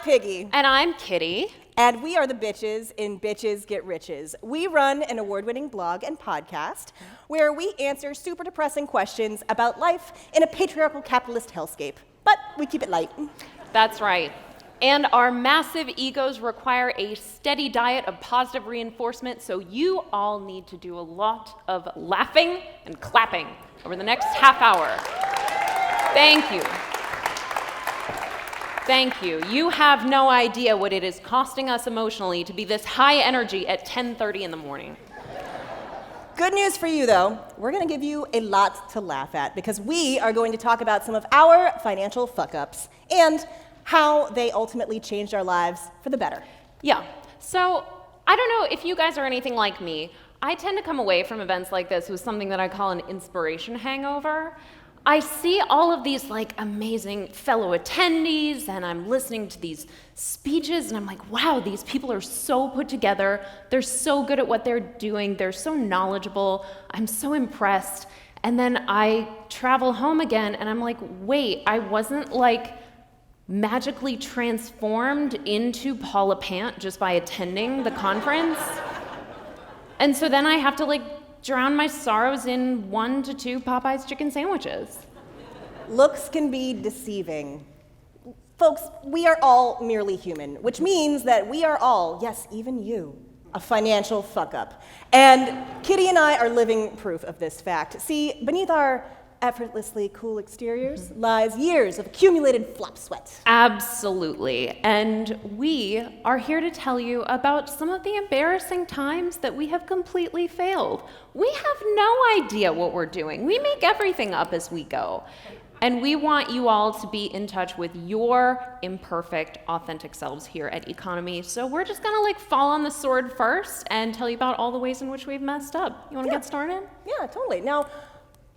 Piggy. And I'm Kitty. And we are the bitches in Bitches Get Riches. We run an award-winning blog and podcast where we answer super depressing questions about life in a patriarchal capitalist hellscape. But we keep it light. That's right. And our massive egos require a steady diet of positive reinforcement, so you all need to do a lot of laughing and clapping over the next half hour. Thank you. Thank you. You have no idea what it is costing us emotionally to be this high energy at 10:30 in the morning. Good news for you, though. We're going to give you a lot to laugh at because we are going to talk about some of our financial fuck-ups and how they ultimately changed our lives for the better. Yeah. So I don't know if you guys are anything like me. I tend to come away from events like this with something that I call an inspiration hangover. I see all of these amazing fellow attendees and I'm listening to these speeches and I'm like, wow, these people are so put together. They're so good at what they're doing. They're so knowledgeable. I'm so impressed. And then I travel home again and I'm like, wait, I wasn't magically transformed into Paula Pant just by attending the conference. And so then I have to drown my sorrows in 1 to 2 Popeye's chicken sandwiches. Looks can be deceiving. Folks, we are all merely human, which means that we are all, yes, even you, a financial fuck-up. And Kitty and I are living proof of this fact. See, beneath our effortlessly cool exteriors lies years of accumulated flop sweat. Absolutely. And we are here to tell you about some of the embarrassing times that we have completely failed. We have no idea what we're doing. We make everything up as we go. And we want you all to be in touch with your imperfect, authentic selves here at EconoMe. So we're just gonna fall on the sword first and tell you about all the ways in which we've messed up. You wanna get started? Yeah, totally. Now,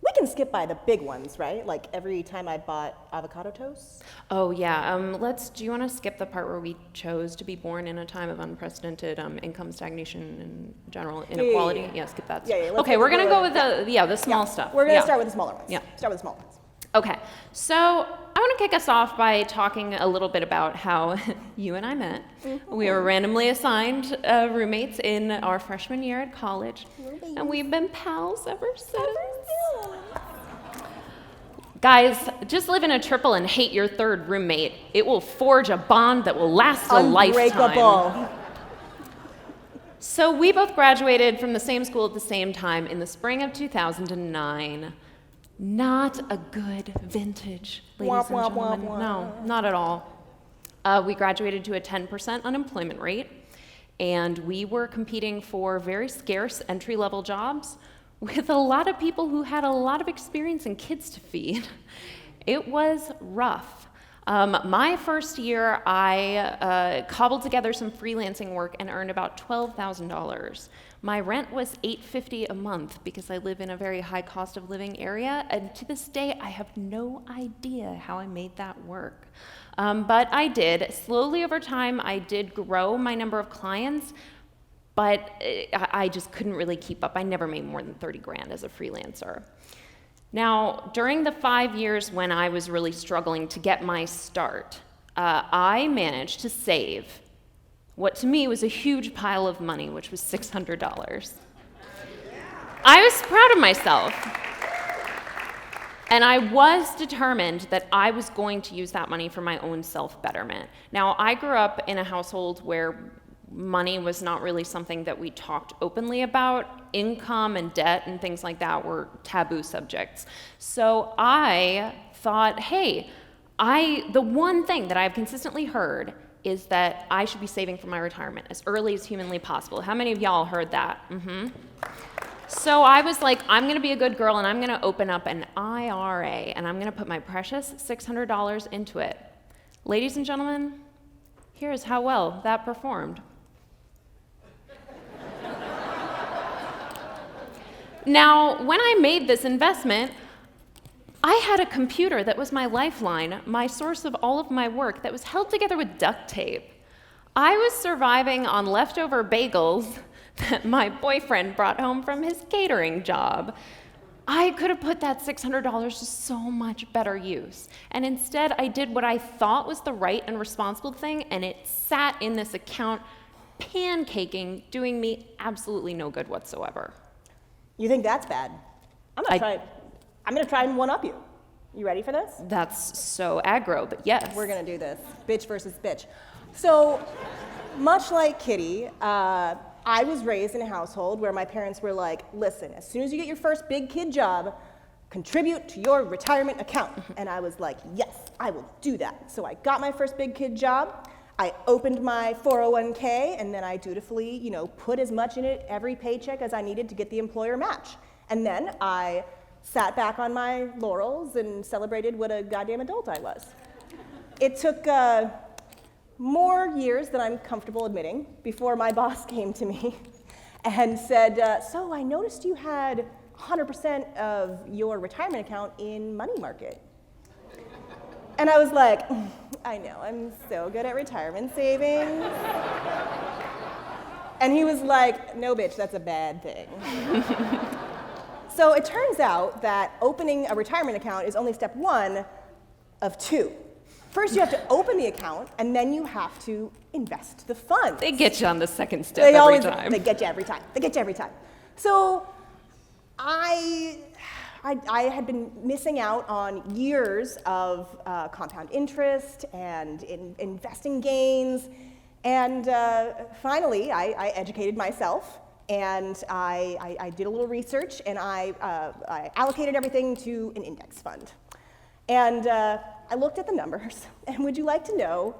we can skip by the big ones, right? Like every time I bought avocado toast. Oh yeah, do you want to skip the part where we chose to be born in a time of unprecedented income stagnation and general inequality? Yeah, skip that. Yeah. Okay, we're gonna go with the small stuff. We're gonna start with the smaller ones. Yeah. Start with the small ones. Okay, so I want to kick us off by talking a little bit about how you and I met. Mm-hmm. We were randomly assigned roommates in our freshman year at college, and we've been pals ever since. Guys, just live in a triple and hate your third roommate. It will forge a bond that will last a lifetime. So we both graduated from the same school at the same time in the spring of 2009. Not a good vintage, ladies and gentlemen. No, not at all. We graduated to a 10% unemployment rate, and we were competing for very scarce entry-level jobs with a lot of people who had a lot of experience and kids to feed. It was rough. My first year, I cobbled together some freelancing work and earned about $12,000. My rent was $850 a month because I live in a very high cost of living area, and to this day, I have no idea how I made that work. But I did. Slowly over time, I did grow my number of clients, but I just couldn't really keep up. I never made more than 30 grand as a freelancer. Now, during the 5 years when I was really struggling to get my start, I managed to save what to me was a huge pile of money, which was $600. I was proud of myself. And I was determined that I was going to use that money for my own self-betterment. Now, I grew up in a household where money was not really something that we talked openly about. Income and debt and things like that were taboo subjects. So I thought, hey, the one thing that I've consistently heard is that I should be saving for my retirement as early as humanly possible. How many of y'all heard that? Mm-hmm. So I was like, I'm gonna be a good girl and I'm gonna open up an IRA and I'm gonna put my precious $600 into it. Ladies and gentlemen, here's how well that performed. Now, when I made this investment, I had a computer that was my lifeline, my source of all of my work that was held together with duct tape. I was surviving on leftover bagels that my boyfriend brought home from his catering job. I could have put that $600 to so much better use. And instead, I did what I thought was the right and responsible thing, and it sat in this account pancaking, doing me absolutely no good whatsoever. You think that's bad? I'm gonna try and one-up you. You ready for this? That's so aggro, but yes. We're gonna do this. Bitch versus bitch. So, much like Kitty, I was raised in a household where my parents were like, listen, as soon as you get your first big kid job, contribute to your retirement account. And I was like, yes, I will do that. So I got my first big kid job. I opened my 401k, and then I dutifully, put as much in it every paycheck as I needed to get the employer match. And then I sat back on my laurels and celebrated what a goddamn adult I was. It took more years than I'm comfortable admitting before my boss came to me and said, so I noticed you had 100% of your retirement account in money market. And I was like, I know, I'm so good at retirement savings. And he was like, no, bitch, that's a bad thing. So it turns out that opening a retirement account is only step one of two. First, you have to open the account, and then you have to invest the funds. They get you on the second step every time. They get you every time. They get you every time. So I had been missing out on years of compound interest and investing gains, and finally, I educated myself, and I did a little research, and I allocated everything to an index fund. And I looked at the numbers, and would you like to know,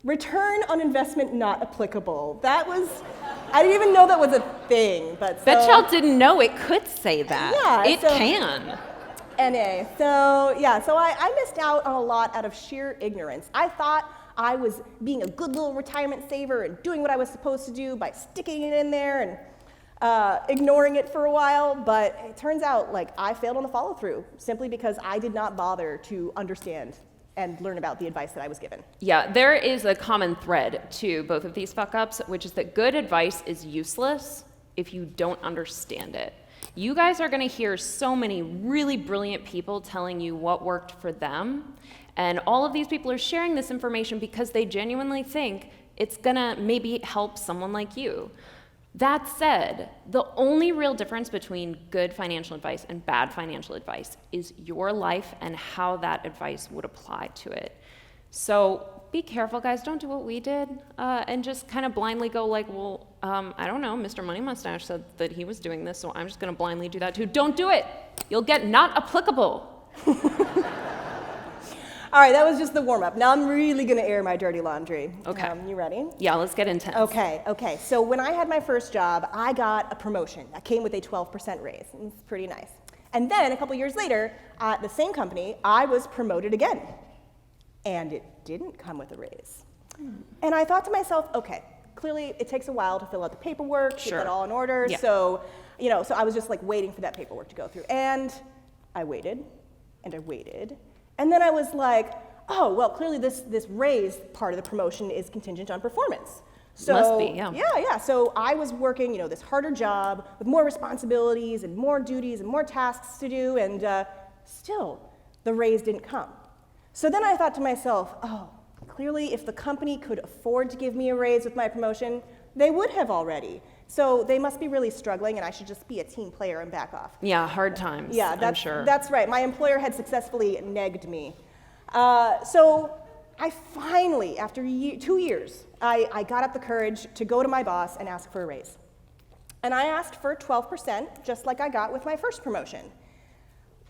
return on investment not applicable. I didn't even know that was a thing, but Bet y'all didn't know it could say that. Yeah, it can. NA. So I missed out on a lot out of sheer ignorance. I thought I was being a good little retirement saver and doing what I was supposed to do by sticking it in there and ignoring it for a while, but it turns out I failed on the follow-through simply because I did not bother to understand and learn about the advice that I was given. Yeah, there is a common thread to both of these fuck-ups, which is that good advice is useless if you don't understand it. You guys are gonna hear so many really brilliant people telling you what worked for them, and all of these people are sharing this information because they genuinely think it's gonna maybe help someone like you. That said, the only real difference between good financial advice and bad financial advice is your life and how that advice would apply to it. So be careful, guys. Don't do what we did and just kind of blindly go I don't know, Mr. Money Mustache said that he was doing this, so I'm just going to blindly do that too. Don't do it. You'll get not applicable. All right, that was just the warm-up. Now I'm really gonna air my dirty laundry. Okay. You ready? Yeah, let's get intense. Okay. So when I had my first job, I got a promotion that came with a 12% raise. It's pretty nice. And then a couple years later, at the same company, I was promoted again. And it didn't come with a raise. And I thought to myself, okay, clearly it takes a while to fill out the paperwork, get that all in order. Yeah. So I was just waiting for that paperwork to go through. And I waited, and I waited. And then I was like, oh, well, clearly this raise part of the promotion is contingent on performance. So, must be, yeah. Yeah. So I was working, this harder job with more responsibilities and more duties and more tasks to do, and still the raise didn't come. So then I thought to myself, oh, clearly if the company could afford to give me a raise with my promotion, they would have already. So they must be really struggling, and I should just be a team player and back off. Yeah, hard times, Yeah, I'm sure. That's right. My employer had successfully negged me. So I finally, after 2 years, I got up the courage to go to my boss and ask for a raise. And I asked for 12%, just like I got with my first promotion.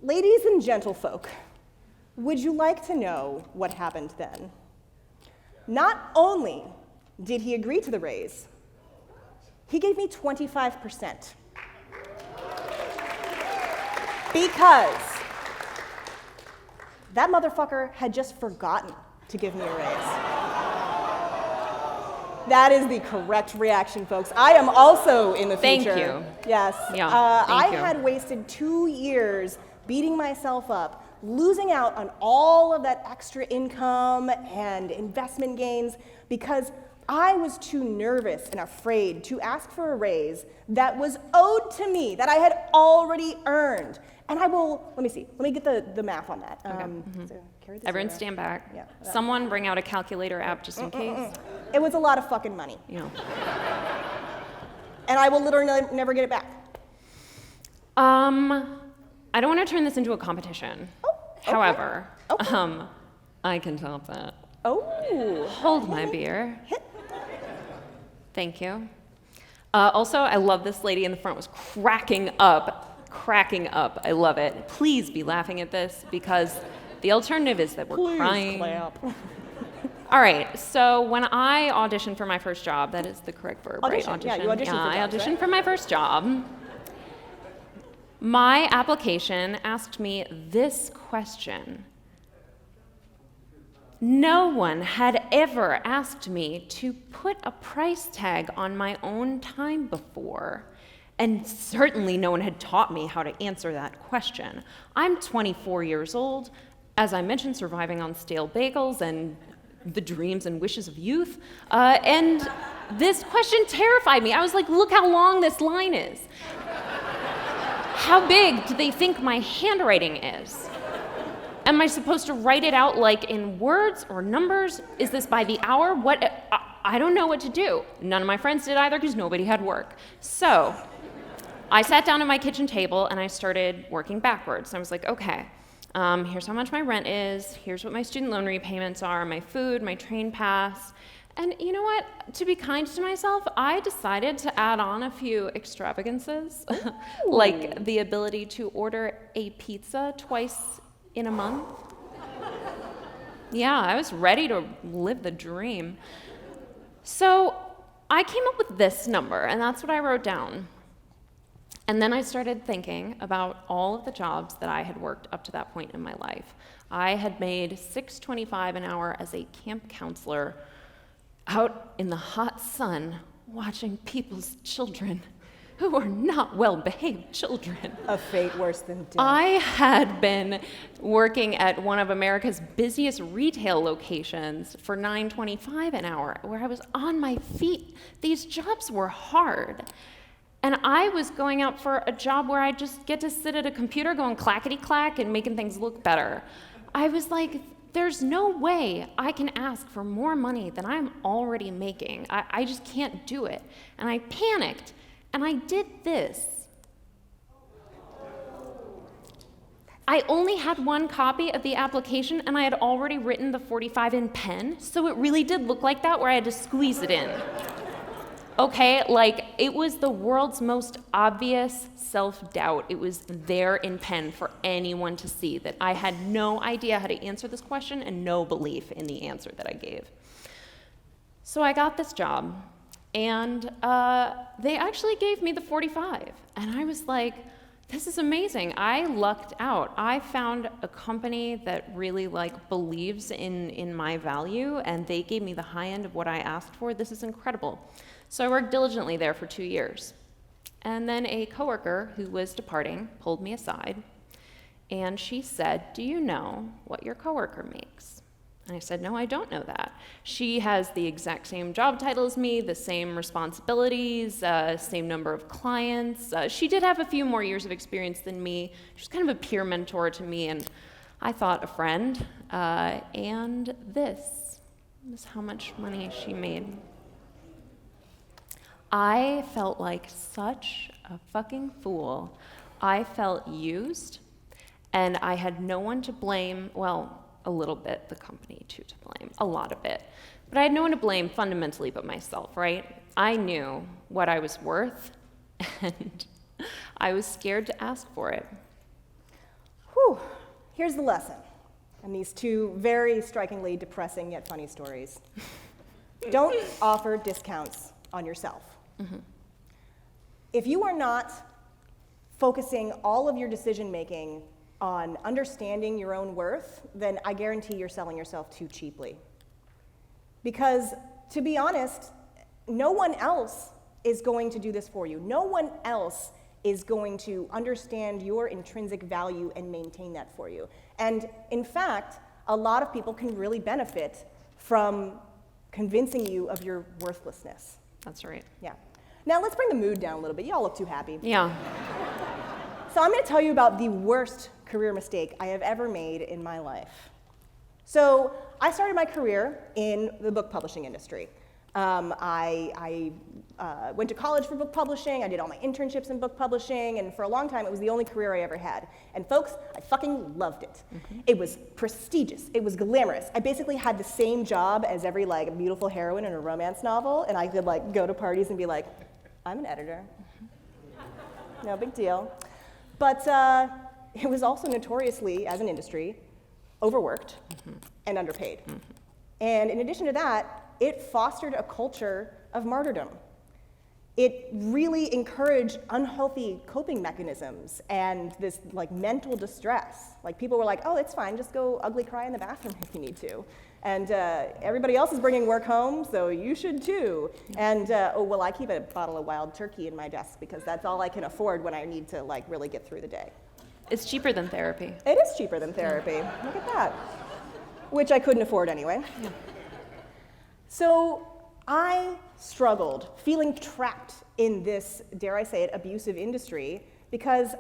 Ladies and gentlefolk, would you like to know what happened then? Not only did he agree to the raise, he gave me 25%. Because that motherfucker had just forgotten to give me a raise. That is the correct reaction, folks. I am also in the future. Thank you. Yes. Yeah, I thank you. had wasted 2 years beating myself up, losing out on all of that extra income and investment gains because I was too nervous and afraid to ask for a raise that was owed to me, that I had already earned. And I will, let me get the math on that. So carry the Everyone zero. stand back. Yeah. Someone bring out a calculator app just in case. It was a lot of fucking money. Yeah. And I will literally never get it back. I don't want to turn this into a competition. Oh, okay. However, Okay. I can top that. Oh. Hold my beer. Thank you. Also, I love this lady in the front was cracking up. I love it. Please be laughing at this because the alternative is that we're crying. Clap. All right, so when I auditioned for my first job, that is the correct verb, right? Audition. Yeah, you auditioned for I jobs, auditioned right? for my first job. My application asked me this question. No one had ever asked me to put a price tag on my own time before. And certainly no one had taught me how to answer that question. I'm 24 years old, as I mentioned, surviving on stale bagels and the dreams and wishes of youth. And this question terrified me. I was like, look how long this line is. How big do they think my handwriting is? Am I supposed to write it out like in words or numbers? Is this by the hour? What? I don't know what to do. None of my friends did either because nobody had work. So I sat down at my kitchen table and I started working backwards. I was like, okay, here's how much my rent is. Here's what my student loan repayments are, my food, my train pass. And you know what? To be kind to myself, I decided to add on a few extravagances, like the ability to order a pizza twice in a month. Yeah, I was ready to live the dream. So I came up with this number, and that's what I wrote down. And then I started thinking about all of the jobs that I had worked up to that point in my life. I had made $6.25 an hour as a camp counselor out in the hot sun watching people's children who are not well-behaved children. A fate worse than death. I had been working at one of America's busiest retail locations for $9.25 an hour, where I was on my feet. These jobs were hard. And I was going out for a job where I just get to sit at a computer going clackety-clack and making things look better. I was like, there's no way I can ask for more money than I'm already making. I just can't do it. And I panicked, and I did this. I only had one copy of the application, and I had already written the 45 in pen, so it really did look like that, where I had to squeeze it in. Okay, like, it was the world's most obvious self-doubt. It was there in pen for anyone to see, that I had no idea how to answer this question and no belief in the answer that I gave. So I got this job, and they actually gave me the 45. And I was like, this is amazing. I lucked out. I found a company that really believes in my value, and they gave me the high end of what I asked for. This is incredible. So I worked diligently there for 2 years. And then a coworker who was departing pulled me aside, and she said, do you know what your coworker makes? And I said, no, I don't know that. She has the exact same job title as me, the same responsibilities, same number of clients. She did have a few more years of experience than me. She was kind of a peer mentor to me, and I thought a friend. And this is how much money she made. I felt like such a fucking fool. I felt used, and I had no one to blame. Well, a little bit, the company too to blame, a lot of it. But I had no one to blame fundamentally but myself, right? I knew what I was worth, and I was scared to ask for it. Whew. Here's the lesson, and these two very strikingly depressing yet funny stories. Don't offer discounts on yourself. Mm-hmm. If you are not focusing all of your decision-making on understanding your own worth, then I guarantee you're selling yourself too cheaply. Because, to be honest, no one else is going to do this for you. No one else is going to understand your intrinsic value and maintain that for you. And in fact, a lot of people can really benefit from convincing you of your worthlessness. That's right. Yeah. Now let's bring the mood down a little bit. Y'all look too happy. Yeah. So I'm going to tell you about the worst career mistake I have ever made in my life. So I started my career in the book publishing industry. I went to college for book publishing. I did all my internships in book publishing, and for a long time, it was the only career I ever had. And folks, I fucking loved it. It was prestigious. It was glamorous. I basically had the same job as every like beautiful heroine in a romance novel, and I could like go to parties and be like, I'm an editor. No big deal. But it was also notoriously, as an industry, overworked and underpaid. And in addition to that, it fostered a culture of martyrdom. It really encouraged unhealthy coping mechanisms and this like mental distress. Like people were like, oh, it's fine, just go ugly cry in the bathroom if you need to. And everybody else is bringing work home, so you should too. And oh, well, I keep a bottle of wild turkey in my desk because that's all I can afford when I need to like really get through the day. It's cheaper than therapy. It is cheaper than therapy. Look at that. Which I couldn't afford anyway. Yeah. So I struggled, feeling trapped in this, dare I say it, abusive industry because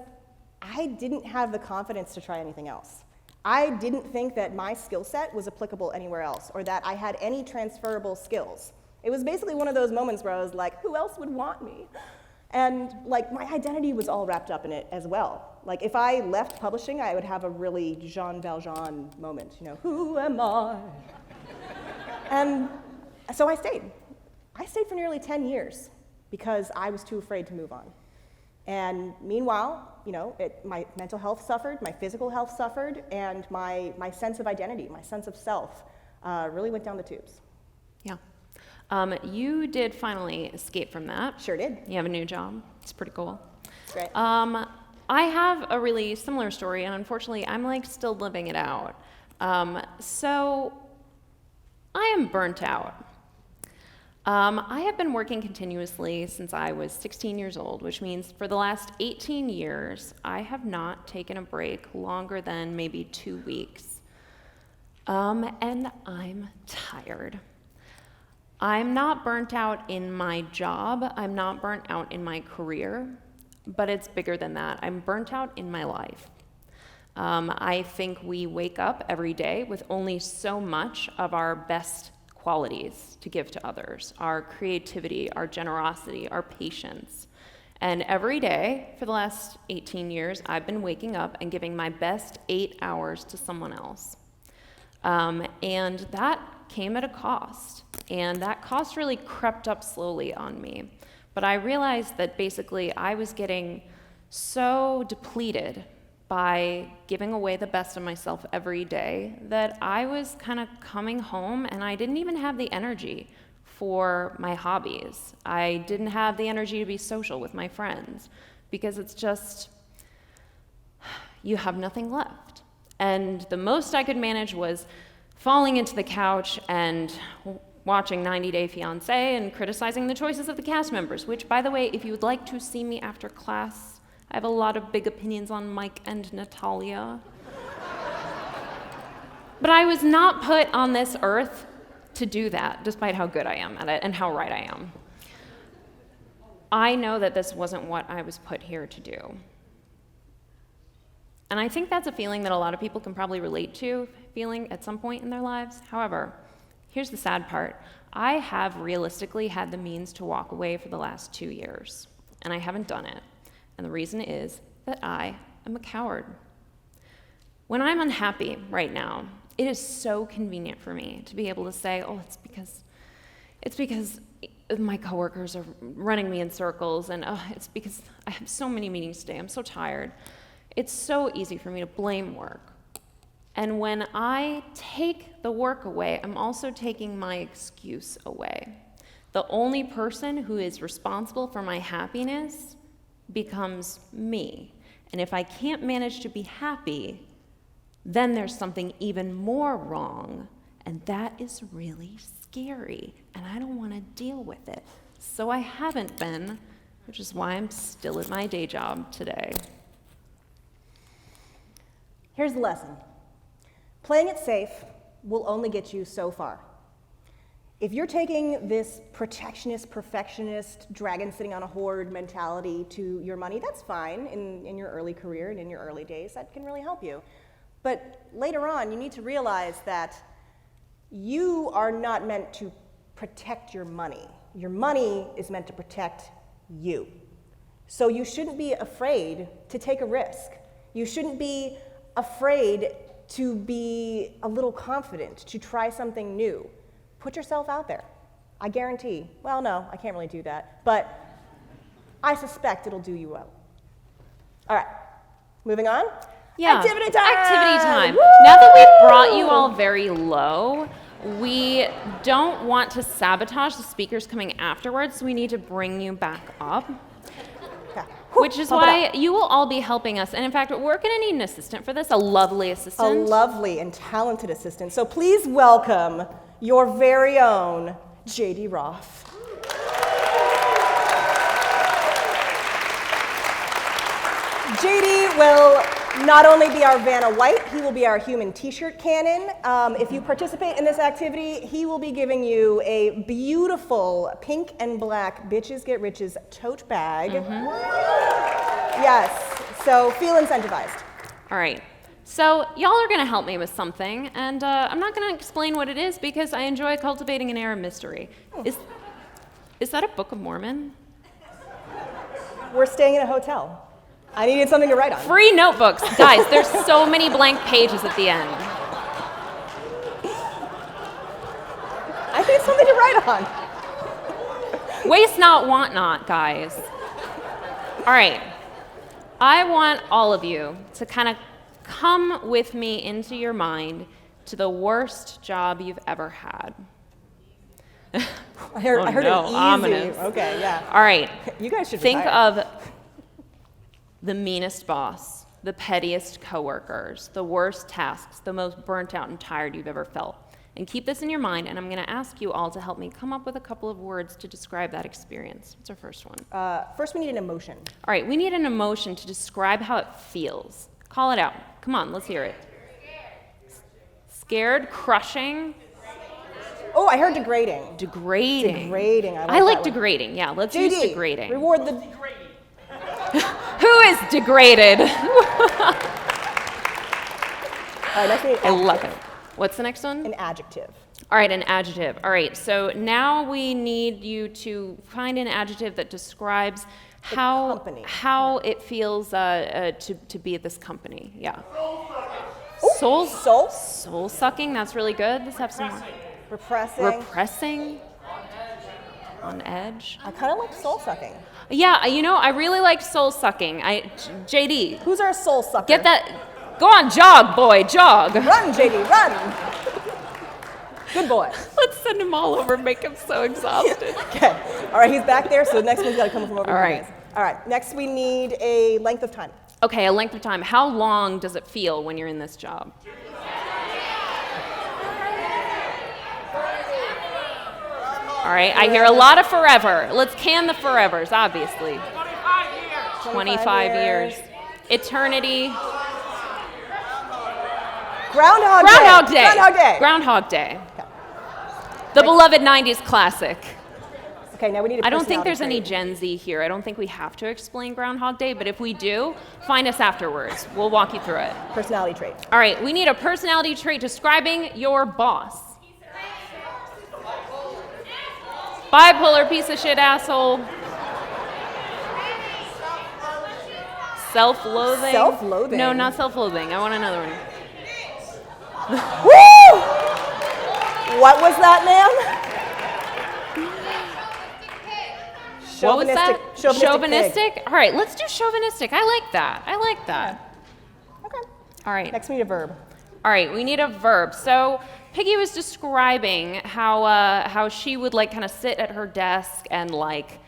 I didn't have the confidence to try anything else. I didn't think that my skill set was applicable anywhere else or that I had any transferable skills. It was basically one of those moments where I was like, who else would want me? And like my identity was all wrapped up in it as well. Like if I left publishing, I would have a really Jean Valjean moment, you know, who am I? And so I stayed. I stayed for nearly 10 years because I was too afraid to move on. And meanwhile, you know, my mental health suffered, my physical health suffered, and my sense of identity, my sense of self really went down the tubes. Yeah. You did finally escape from that. Sure did. You have a new job. It's pretty cool. It's great. I have a really similar story, and unfortunately, I'm like still living it out. So I am burnt out. I have been working continuously since I was 16 years old, which means for the last 18 years, I have not taken a break longer than maybe 2 weeks. And I'm tired. I'm not burnt out in my job. I'm not burnt out in my career, but it's bigger than that. I'm burnt out in my life. I think we wake up every day with only so much of our best qualities to give to others, our creativity, our generosity, our patience. And every day for the last 18 years, I've been waking up and giving my best 8 hours to someone else. And that came at a cost. And that cost really crept up slowly on me. But I realized that basically I was getting so depleted by giving away the best of myself every day that I was kind of coming home and I didn't even have the energy for my hobbies. I didn't have the energy to be social with my friends because it's just, you have nothing left. And the most I could manage was falling into the couch and watching 90 Day Fiancé and criticizing the choices of the cast members, which, by the way, if you would like to see me after class, I have a lot of big opinions on Mike and Natalia. But I was not put on this earth to do that, despite how good I am at it and how right I am. I know that this wasn't what I was put here to do. And I think that's a feeling that a lot of people can probably relate to, feeling at some point in their lives. However, here's the sad part. I have realistically had the means to walk away for the last 2 years, and I haven't done it. And the reason is that I am a coward. When I'm unhappy right now, it is so convenient for me to be able to say, oh, it's because my coworkers are running me in circles, and it's because I have so many meetings today, I'm so tired. It's so easy for me to blame work. And when I take the work away, I'm also taking my excuse away. The only person who is responsible for my happiness becomes me. And if I can't manage to be happy, then there's something even more wrong, and that is really scary, and I don't want to deal with it. So I haven't been, which is why I'm still at my day job today. Here's the lesson. Playing it safe will only get you so far. if you're taking this protectionist, perfectionist, dragon sitting on a hoard mentality to your money, that's fine in your early career and in your early days. That can really help you. But later on, you need to realize that you are not meant to protect your money. Your money is meant to protect you. So you shouldn't be afraid to take a risk. You shouldn't be afraid to be a little confident, to try something new. Put yourself out there. I guarantee, well, no, I can't really do that, but I suspect it'll do you well. All right, moving on. Yeah. Activity time! Activity time. Woo! Now that we've brought you all very low, we don't want to sabotage the speakers coming afterwards, so we need to bring you back up. Okay. Which is why you will all be helping us. And in fact, we're going to need an assistant for this, a lovely assistant. A lovely and talented assistant. So please welcome your very own J.D. Roth. J.D. will not only be our Vanna White, he will be our human t-shirt cannon. If you participate in this activity, he will be giving you a beautiful pink and black Bitches Get Riches tote bag. Yes, so feel incentivized. All right. So y'all are going to help me with something, and I'm not going to explain what it is because I enjoy cultivating an air of mystery. Is that a Book of Mormon? We're staying in a hotel. I needed something to write on. Free notebooks. Guys, there's so many blank pages at the end. I need something to write on. Waste not, want not, guys. All right. I want all of you to kind of come with me into your mind to the worst job you've ever had. I heard no, an easy. ominous. Okay, yeah. All right. You guys should think retire. of the meanest boss, the pettiest coworkers, the worst tasks, the most burnt out and tired you've ever felt. And keep this in your mind, and I'm going to ask you all to help me come up with a couple of words to describe that experience. What's our first one? First, we need an emotion. All right, we need an emotion to describe how it feels. Call it out. Come on, let's hear it. Scared, crushing. Oh, I heard degrading. Degrading. Degrading. I like that one. degrading. Yeah, let's JD, use degrading. Reward the. Who is degraded? All right, next we need I love adjective. it. What's the next one? An adjective. All right, an adjective. All right, so now we need you to find an adjective that describes company. how it feels to be at this company. Yeah. Soul. Soul sucking. That's really good. Let's have some more. Repressing. Repressing. On edge. I kind of like soul sucking. Yeah, you know, I really like soul sucking. JD, Who's our soul sucker? get that. Go on, jog, boy, jog. Run, JD, run. Good boy. Let's send him all over, make him so exhausted. Okay. All right, he's back there, so the next one's got to come from over All here, right. guys. All right, next we need a length of time. Okay, a length of time. How long does it feel when you're in this job? All right, I hear a lot of forever. Let's can the forevers, obviously. 25 years. Eternity. Groundhog Day. Groundhog Day. Groundhog Day. Groundhog Day. Okay. The beloved 90s classic. Okay, now we need a I don't think there's personality any Gen Z here. I don't think we have to explain Groundhog Day, but if we do, find us afterwards. We'll walk you through it. trait. Personality trait. All right, we need a personality trait describing your boss. Bipolar, piece of shit, asshole. Self-loathing. Self-loathing? No, not self-loathing. I want another one. Woo! What was that, ma'am? What was that? Chauvinistic pig. All right, let's do chauvinistic. I like that. I like that. Okay. All right. Next we need a verb. All right, we need a verb. So Piggy was describing how she would like kind of sit at her desk and like,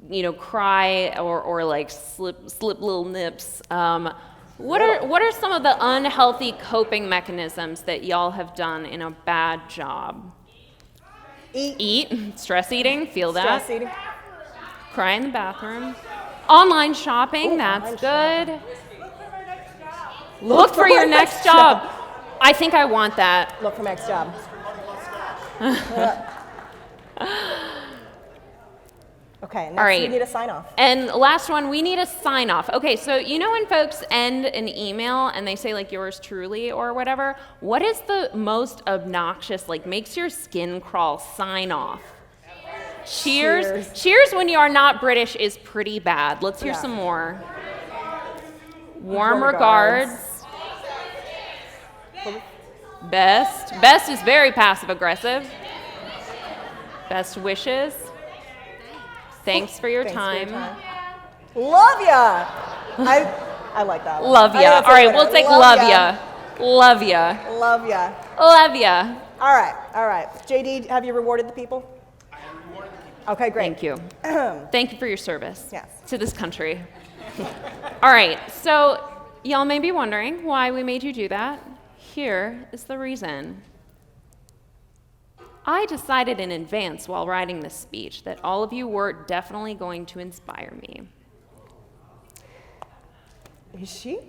you know, cry or like slip little nips. What are some of the unhealthy coping mechanisms that y'all have done in a bad job? Eat. Stress eating. Feel that. Stress eating. Cry in the bathroom. Online shopping. Ooh, that's online good. Look for your next job. I think I want that. Look for next job. Okay, next All right. we need a sign off. And last one, we need a sign off. Okay, so you know when folks end an email and they say like yours truly or whatever, what is the most obnoxious, like makes your skin crawl sign off? Cheers. Cheers when you are not British is pretty bad. Let's hear some more. Warm regards. Best. Best is very passive aggressive. Best wishes. Thanks for your time. Love ya. I like that one. Love ya. All right, we'll take love ya. Love ya. Love ya. Love ya. All right. JD, have you rewarded the people? I have rewarded the people. Okay, great. Thank you. Thank you for your service to this country. All right, so y'all may be wondering why we made you do that. Here is the reason. I decided in advance while writing this speech that all of you were definitely going to inspire me. Is she?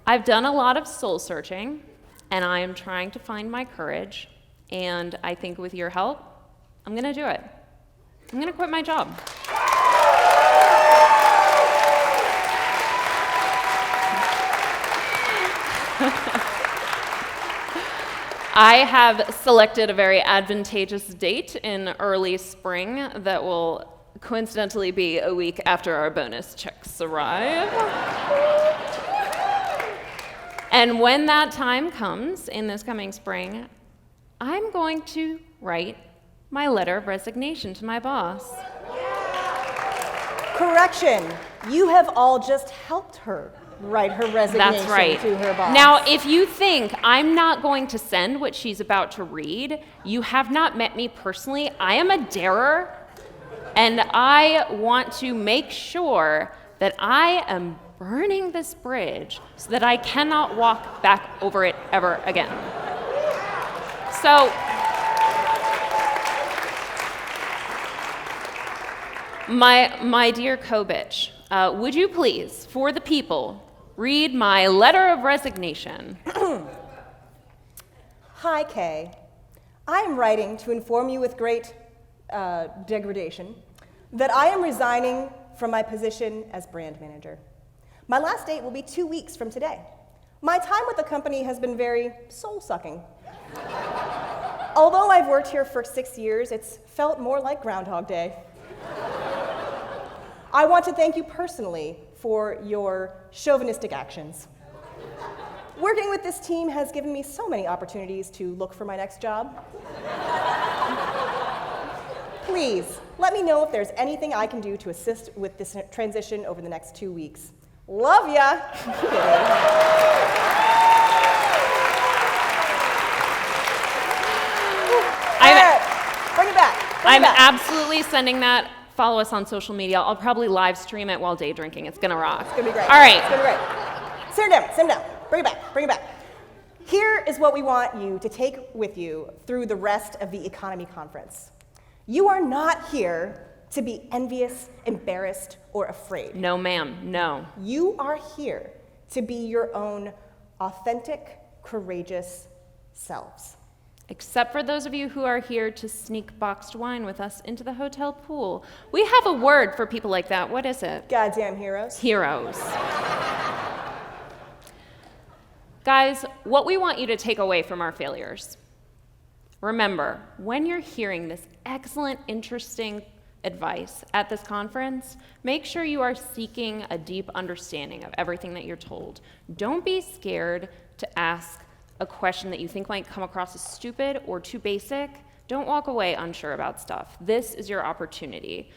I've done a lot of soul searching, and I am trying to find my courage, and I think with your help, I'm gonna do it. I'm gonna quit my job. I have selected a very advantageous date in early spring that will coincidentally be a week after our bonus checks arrive. And when that time comes in this coming spring, I'm going to write my letter of resignation to my boss. Correction. You have all just helped her write her resignation That's right. to her boss. Now, if you think I'm not going to send what she's about to read, you have not met me personally. I am a darer, and I want to make sure that I am burning this bridge so that I cannot walk back over it ever again. So, my dear co-bitch, would you please, for the people, read my letter of resignation? Hi, Kay. I am writing to inform you with great degradation that I am resigning from my position as brand manager. My last date will be 2 weeks from today. My time with the company has been very soul-sucking. Although I've worked here for 6 years, it's felt more like Groundhog Day. I want to thank you personally for your chauvinistic actions. Working with this team has given me so many opportunities to look for my next job. Please, let me know if there's anything I can do to assist with this transition over the next 2 weeks. Love ya! Bring it back. I'm absolutely sending that. Follow us on social media. I'll probably live stream it while day drinking. It's gonna rock. It's gonna be great. All right. It's gonna be great. Sit down. Bring it back. Here is what we want you to take with you through the rest of the EconoMe Conference. You are not here to be envious, embarrassed, or afraid. No, ma'am, no. You are here to be your own authentic, courageous selves. Except for those of you who are here to sneak boxed wine with us into the hotel pool. We have a word for people like that. What is it? Goddamn heroes. Heroes. Guys, what we want you to take away from our failures. Remember, when you're hearing this excellent, interesting advice at this conference, make sure you are seeking a deep understanding of everything that you're told. Don't be scared to ask a question that you think might come across as stupid or too basic. Don't walk away unsure about stuff. This is your opportunity.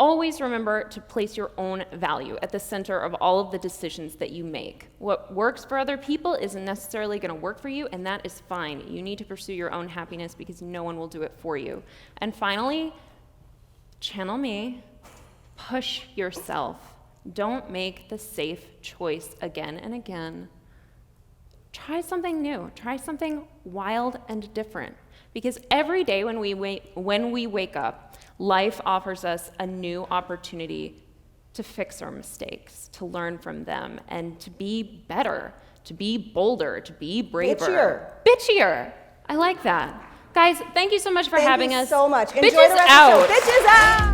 Always remember to place your own value at the center of all of the decisions that you make. What works for other people isn't necessarily going to work for you, and that is fine. You need to pursue your own happiness because no one will do it for you. And finally, channel me, push yourself. Don't make the safe choice again and again. Try something new. Try something wild and different. Because every day when we wake up, life offers us a new opportunity to fix our mistakes, to learn from them, and to be better, to be bolder, to be braver. Bitchier. Bitchier. I like that. Guys, thank you so much for Thank having you us. so much. Enjoy Bitches the rest out. of the show. Bitches out.